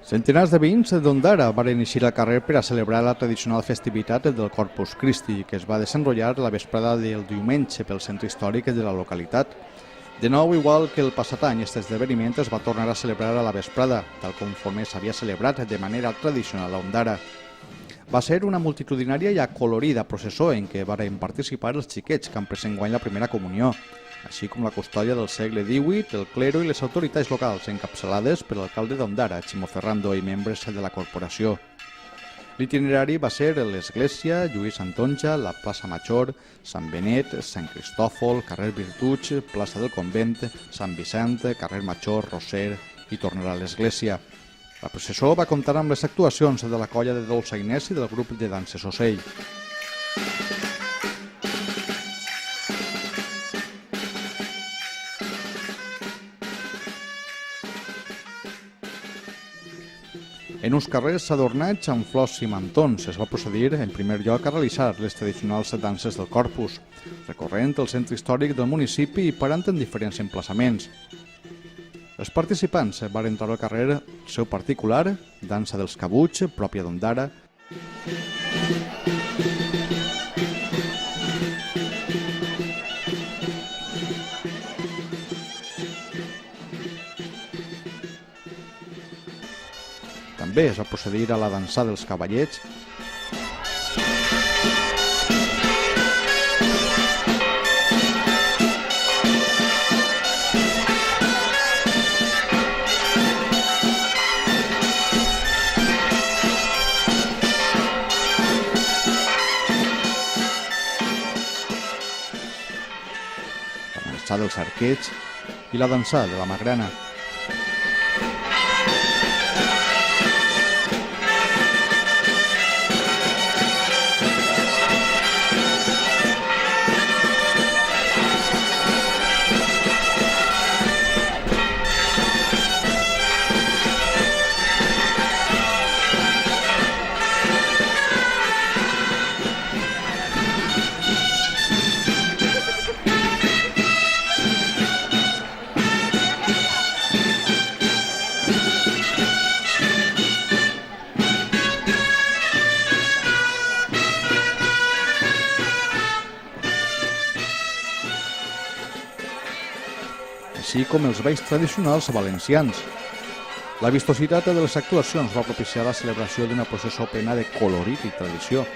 Centenars de veïns d'Ondara van eixir al carrer per a celebrar la tradicional festivitat del Corpus Christi, que es va desenrotllar la vesprada del diumenge pel centre històric de la localitat. De nou, igual que el passat any, aquest esdeveniment es va tornar a celebrar a la vesprada, tal conforme s'havia celebrat de manera tradicional a Ondara. Va ser una multitudinària i acolorida processó en què varen participar els xiquets que han pres enguany la primera comunió, així com la custòdia del segle XVIII, el clero i les autoritats locals, encapçalades per l'alcalde d'Ondara, Ximo Ferrando, i membres de la corporació. L'itinerari va ser l'Església, Lluís Antonja, la plaça Major, Sant Benet, Sant Cristòfol, carrer Virtuts, plaça del Convent, Sant Vicent, carrer Major, Roser i tornar a l'Església. La processó va comptar amb les actuacions de la colla de Dolça Inés i del grup de danses Ocell. En uns carrers adornats amb flors i mantons es va procedir, en primer lloc, a realitzar les tradicionals danses del Corpus, recorrent el centre històric del municipi i parant en diferents emplaçaments. Els participants van entrar al carrer seu particular, dansa dels cabuts, pròpia d'Ondara. També es va procedir a la dansa dels cavallets. La dansa dels arquets i la dansa de la magrana. Així com els balls tradicionals valencians. La vistositat de les actuacions va propiciar la celebració d'una processó plena de colorit i tradició.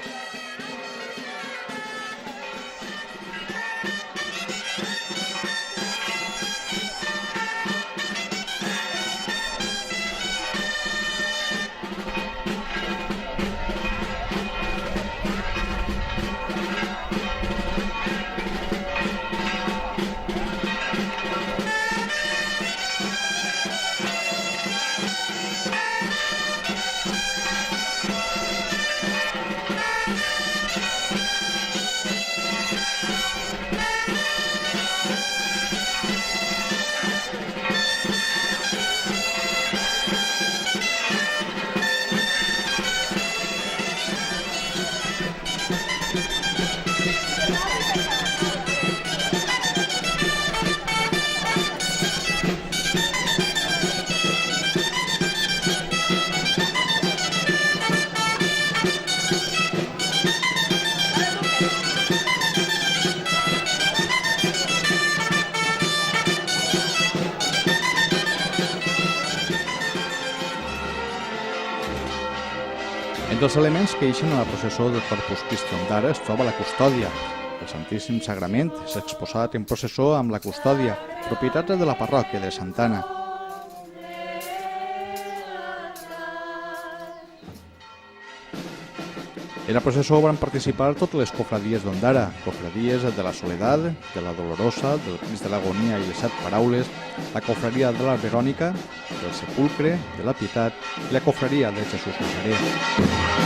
Entre els elements que eixen a la processó del Corpus Christi d'Ondara es troba la custòdia. El Santíssim Sagrament és exposat en processó amb la custòdia, propietat de la parròquia de Santana. En la processó van participar totes les cofradies d'Ondara, cofradies de la Soledat, de la Dolorosa, del Crist de l'Agonia i les Set Paraules, la cofradia de la Verònica, del Sepulcre, de la Pietat i la cofradia de Jesús Nazaret.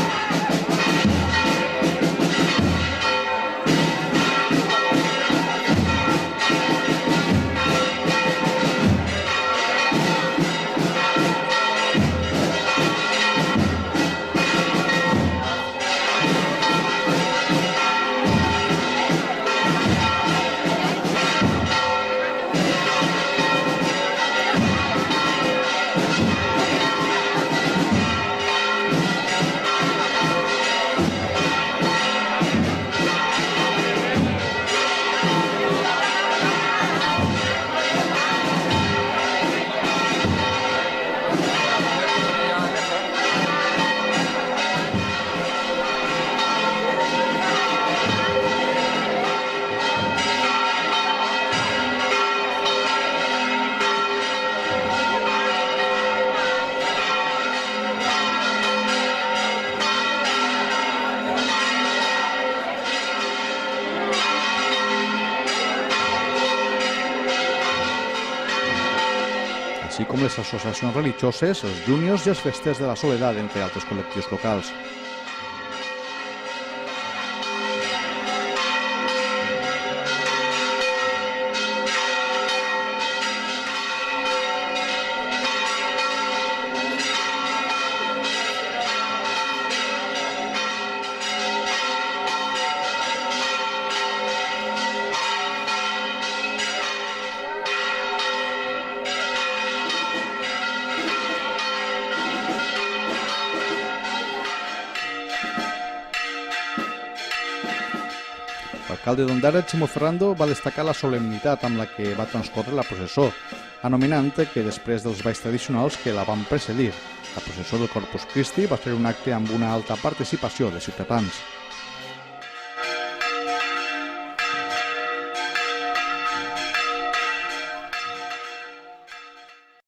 així com les associacions religioses, els júniors i els festers de la Soledat, entre altres col·lectius locals. L'alcalde d'Ondara, Ximo Ferrando, va destacar la solemnitat amb la que va transcórrer la processó, anomenant que després dels balls tradicionals que la van precedir, la processó del Corpus Christi va ser un acte amb una alta participació de ciutadans.